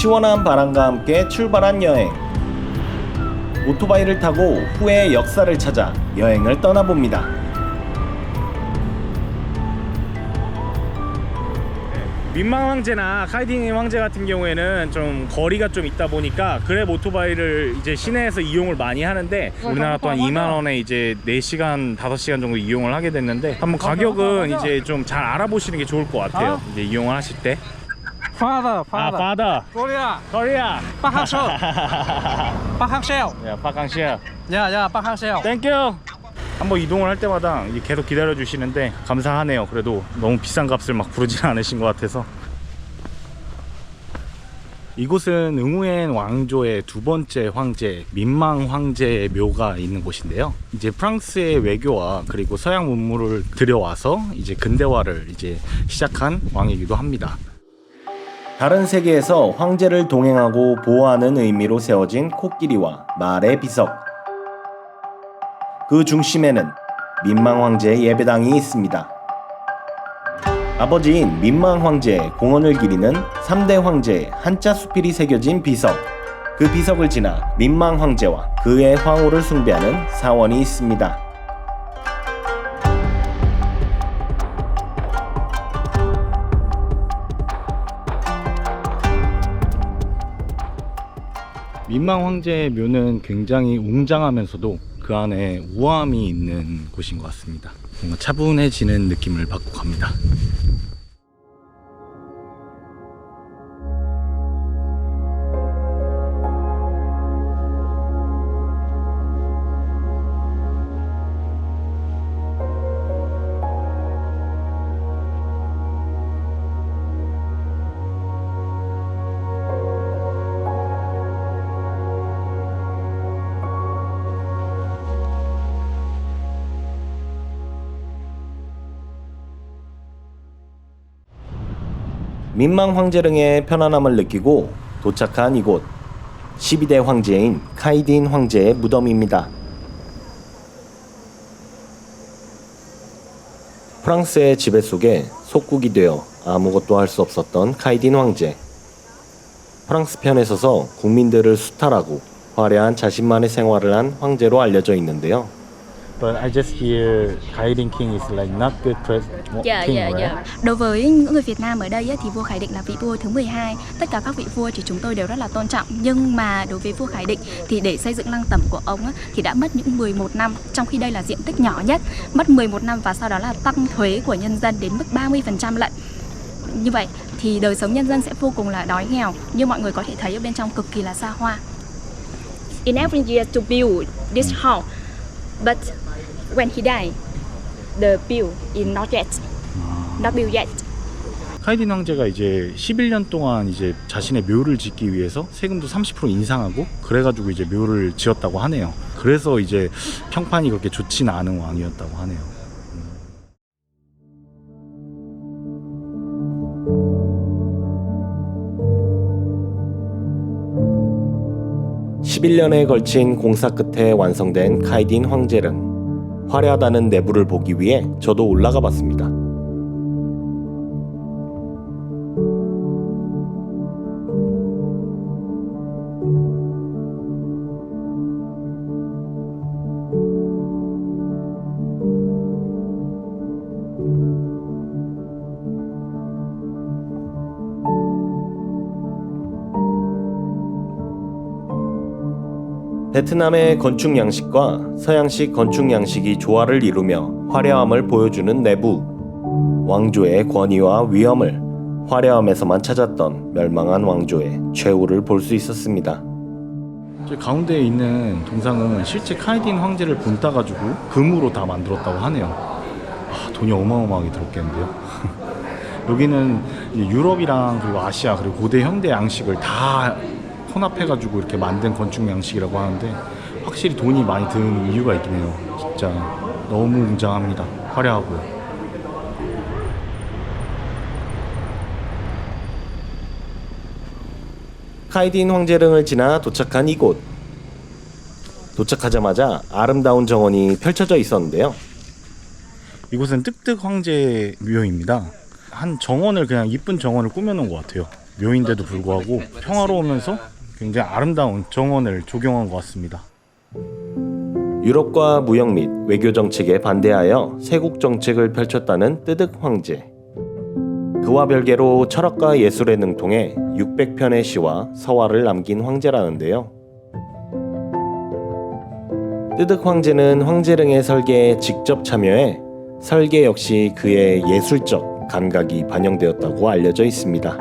시원한 바람과 함께 출발한 여행. 오토바이를 타고 후의 역사를 찾아 여행을 떠나봅니다. 민망 황제나 카이딘 황제 같은 경우에는 좀 거리가 좀 있다 보니까 그랩 오토바이를 이제 시내에서 이용을 많이 하는데 우리나라 또한 2만 원에 이제 4시간, 5시간 정도 이용을 하게 됐는데 한번 가격은 이제 좀 잘 알아보시는 게 좋을 것 같아요. 이제 이용을 하실 때. Father, 아, father. father. Korea. Korea. Park Hang-seo. Park Hang-seo. 야, 박강시야. Yeah, Park Hang-seo. 땡큐. 한번 이동을 할 때마다 계속 기다려 주시는데 감사하네요. 그래도 너무 비싼 값을 막 부르진 않으신 것 같아서. 이곳은 응우엔 왕조의 두 번째 황제 민망 황제의 묘가 있는 곳인데요. 이제 프랑스의 외교와 그리고 서양 문물을 들여와서 이제 근대화를 이제 시작한 왕이기도 합니다. 다른 세계에서 황제를 동행하고 보호하는 의미로 세워진 코끼리와 말의 비석. 그 중심에는 민망 황제의 예배당이 있습니다. 아버지인 민망 황제의 공원을 기리는 3대 황제의 한자 수필이 새겨진 비석. 그 비석을 지나 민망 황제와 그의 황후를 숭배하는 사원이 있습니다. 민망 황제의 묘는 굉장히 웅장하면서도 그 안에 우아함이 있는 곳인 것 같습니다. 뭔가 차분해지는 느낌을 받고 갑니다. 민망 황제릉의 편안함을 느끼고 도착한 이곳, 12대 황제인 카이딘 황제의 무덤입니다. 프랑스의 지배 속에 속국이 되어 아무것도 할 수 없었던 카이딘 황제. 프랑스 편에 서서 국민들을 수탈하고 화려한 자신만의 생활을 한 황제로 알려져 있는데요. But I just hear Kaidin King is like not good king, right? Đối với những người Việt Nam ở đây thì vua Khải Định là vị vua thứ 12. Tất cả các vị vua thì chúng tôi đều rất là tôn trọng. Nhưng mà đối với vua Khải Định thì để xây dựng lăng tẩm của ông thì đã mất những 11 năm. Trong khi đây là diện tích nhỏ nhất, mất 11 năm và sau đó là tăng thuế của nhân dân đến mức 30% lận. Như vậy thì đời sống nhân dân sẽ vô cùng là đói nghèo. Như mọi người có thể thấy ở bên trong cực kỳ là xa hoa. In every year to build this house, but when he died, the bill is not built yet. 카이딘 황제가 이제 11년 동안 이제 자신의 묘를 짓기 위해서 세금도 30% 인상하고 그래가지고 이제 묘를 지었다고 하네요. 그래서 이제 평판이 그렇게 좋지는 않은 왕이었다고 하네요. 11년에 걸친 공사 끝에 완성된 카이딘 황제릉. 화려하다는 내부를 보기 위해 저도 올라가 봤습니다. 베트남의 건축 양식과 서양식 건축 양식이 조화를 이루며 화려함을 보여주는 내부. 왕조의 권위와 위엄을 화려함에서만 찾았던 멸망한 왕조의 최후를 볼 수 있었습니다. 저 가운데에 있는 동상은 실제 카이딘 황제를 본따가지고 금으로 다 만들었다고 하네요. 돈이 어마어마하게 들었겠는데요. 여기는 유럽이랑 그리고 아시아 그리고 고대 현대 양식을 다 혼합해가지고 이렇게 만든 건축 양식이라고 하는데 확실히 돈이 많이 든 이유가 있긴 해요. 진짜 너무 웅장합니다. 화려하고요. 카이딘 황제릉을 지나 도착한 이곳. 도착하자마자 아름다운 정원이 펼쳐져 있었는데요. 이곳은 뜩뜩 황제 묘입니다. 한 정원을 그냥 이쁜 정원을 꾸며놓은 것 같아요. 묘인데도 불구하고 평화로우면서 굉장히 아름다운 정원을 조경한 것 같습니다. 유럽과 무역 및 외교 정책에 반대하여 세국 정책을 펼쳤다는 뜨득 황제. 그와 별개로 철학과 예술에 능통해 600편의 시와 서화를 남긴 황제라는데요. 뜨득 황제는 황제릉의 설계에 직접 참여해 설계 역시 그의 예술적 감각이 반영되었다고 알려져 있습니다.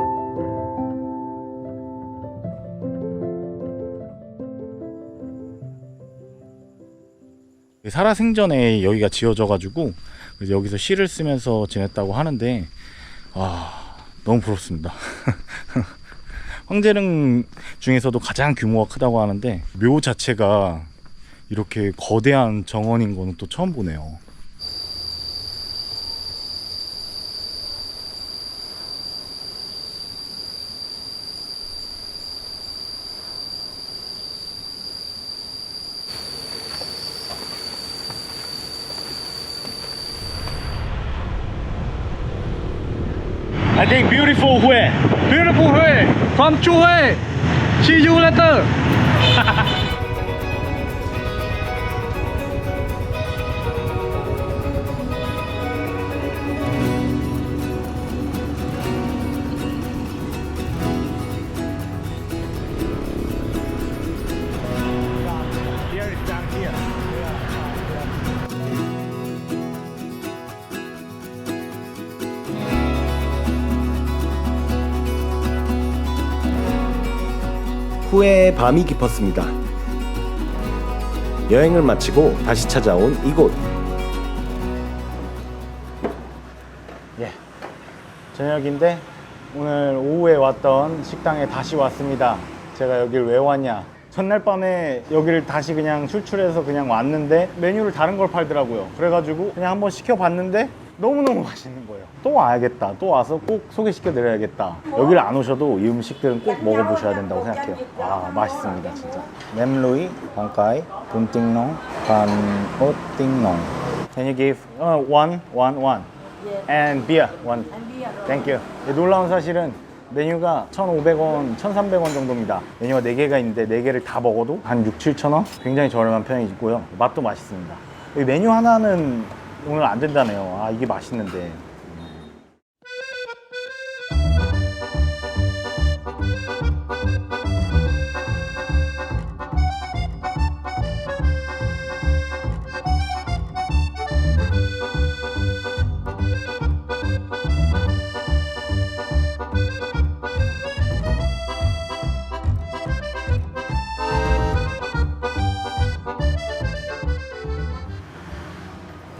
살아생전에 여기가 지어져가지고 그래서 여기서 시를 쓰면서 지냈다고 하는데 너무 부럽습니다. 황제릉 중에서도 가장 규모가 크다고 하는데 묘 자체가 이렇게 거대한 정원인 거는 또 처음 보네요. I think beautiful Hue. Beautiful Huế from Chu Huế. See you later. 후에 밤이 깊었습니다. 여행을 마치고 다시 찾아온 이곳. 저녁인데 오늘 오후에 왔던 식당에 다시 왔습니다. 제가 여길 왜 왔냐, 첫날 밤에 여기를 다시 그냥 출출해서 그냥 왔는데 메뉴를 다른 걸 팔더라고요. 그래가지고 그냥 한번 시켜봤는데 너무너무 맛있는 거예요. 또 와야겠다, 또 와서 꼭 소개시켜 드려야겠다. 여기를 안 오셔도 이 음식들은 꼭 먹어보셔야 된다고 생각해요. 맛있습니다 진짜. 넴루이, 방카이, 분띵농, 반오띵농. Can you give one? And beer one. Thank you. 놀라운 사실은 메뉴가 1,500원, 1,300원 정도입니다. 메뉴가 4개가 있는데 4개를 다 먹어도 한 6, 7,000원? 굉장히 저렴한 편이고요. 맛도 맛있습니다. 이 메뉴 하나는 오늘 안 된다네요. 이게 맛있는데.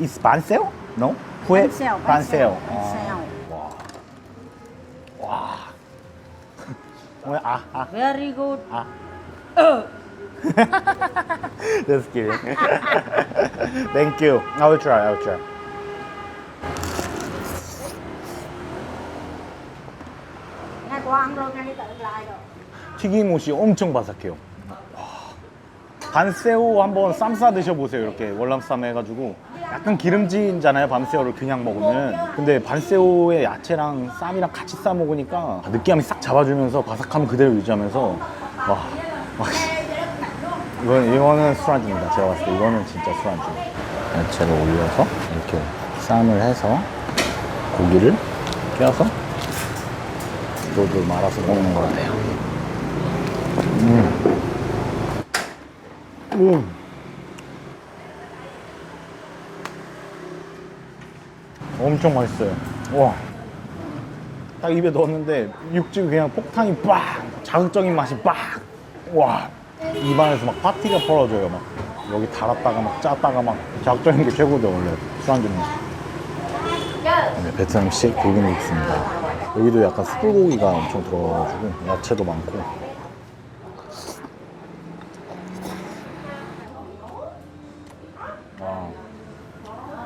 It's 반세오? No? 후에? 반세오. 와. Very good. Just kidding. Thank you. I will try. Ngày qua ăn rồi, ngày tự lại rồi. 튀김옷이 엄청 바삭해요. 반새우 한번 쌈 싸 드셔보세요. 이렇게 월남쌈 해가지고 약간 기름진잖아요, 반새우를 그냥 먹으면. 근데 반새우에 야채랑 쌈이랑 같이 싸 먹으니까 느끼함이 싹 잡아주면서 바삭함 그대로 유지하면서 이거는 술안주입니다. 제가 봤을 때 이거는 진짜 술안주. 야채를 올려서 이렇게 쌈을 해서 고기를 껴서 돌돌 말아서 먹는 것 같아요. 엄청 맛있어요. 와, 딱 입에 넣었는데 육즙이 그냥 폭탄이 빡, 자극적인 맛이 빡. 와, 입안에서 막 파티가 벌어져요. 막 여기 달았다가 막 짰다가 막 자극적인 게 최고죠. 원래 술안주는. 베트남식 고기 믹스입니다. 여기도 약간 숯불고기가 엄청 들어가가지고 야채도 많고.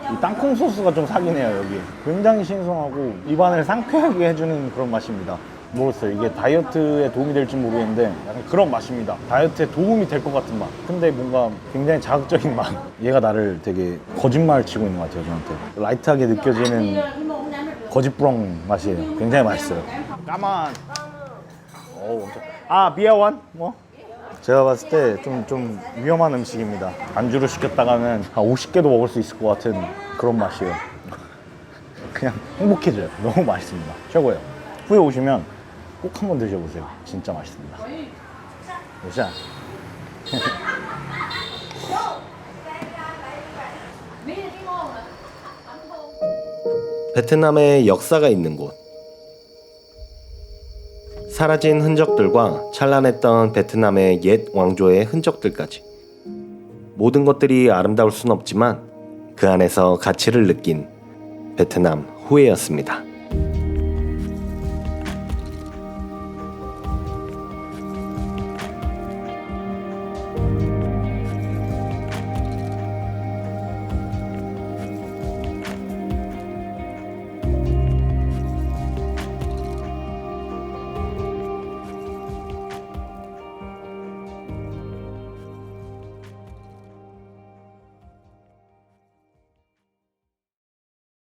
이 땅콩 소스가 좀 사기네요. 여기 굉장히 신선하고 입안을 상쾌하게 해주는 그런 맛입니다. 모르겠어요. 이게 다이어트에 도움이 될지 모르겠는데 약간 그런 맛입니다. 다이어트에 도움이 될 것 같은 맛. 근데 뭔가 굉장히 자극적인 맛. 얘가 나를 되게 거짓말 치고 있는 것 같아요. 저한테 라이트하게 느껴지는 거짓부렁 맛이에요. 굉장히 맛있어요. 까만 아, 비아원? 뭐? 제가 봤을 때 좀 위험한 음식입니다. 안주로 시켰다가는 한 50개도 먹을 수 있을 것 같은 그런 맛이에요. 그냥 행복해져요. 너무 맛있습니다. 최고예요. 후에 오시면 꼭 한번 드셔보세요. 진짜 맛있습니다. 자. 베트남에 역사가 있는 곳. 사라진 흔적들과 찬란했던 베트남의 옛 왕조의 흔적들까지. 모든 것들이 아름다울 순 없지만 그 안에서 가치를 느낀 베트남 후예였습니다.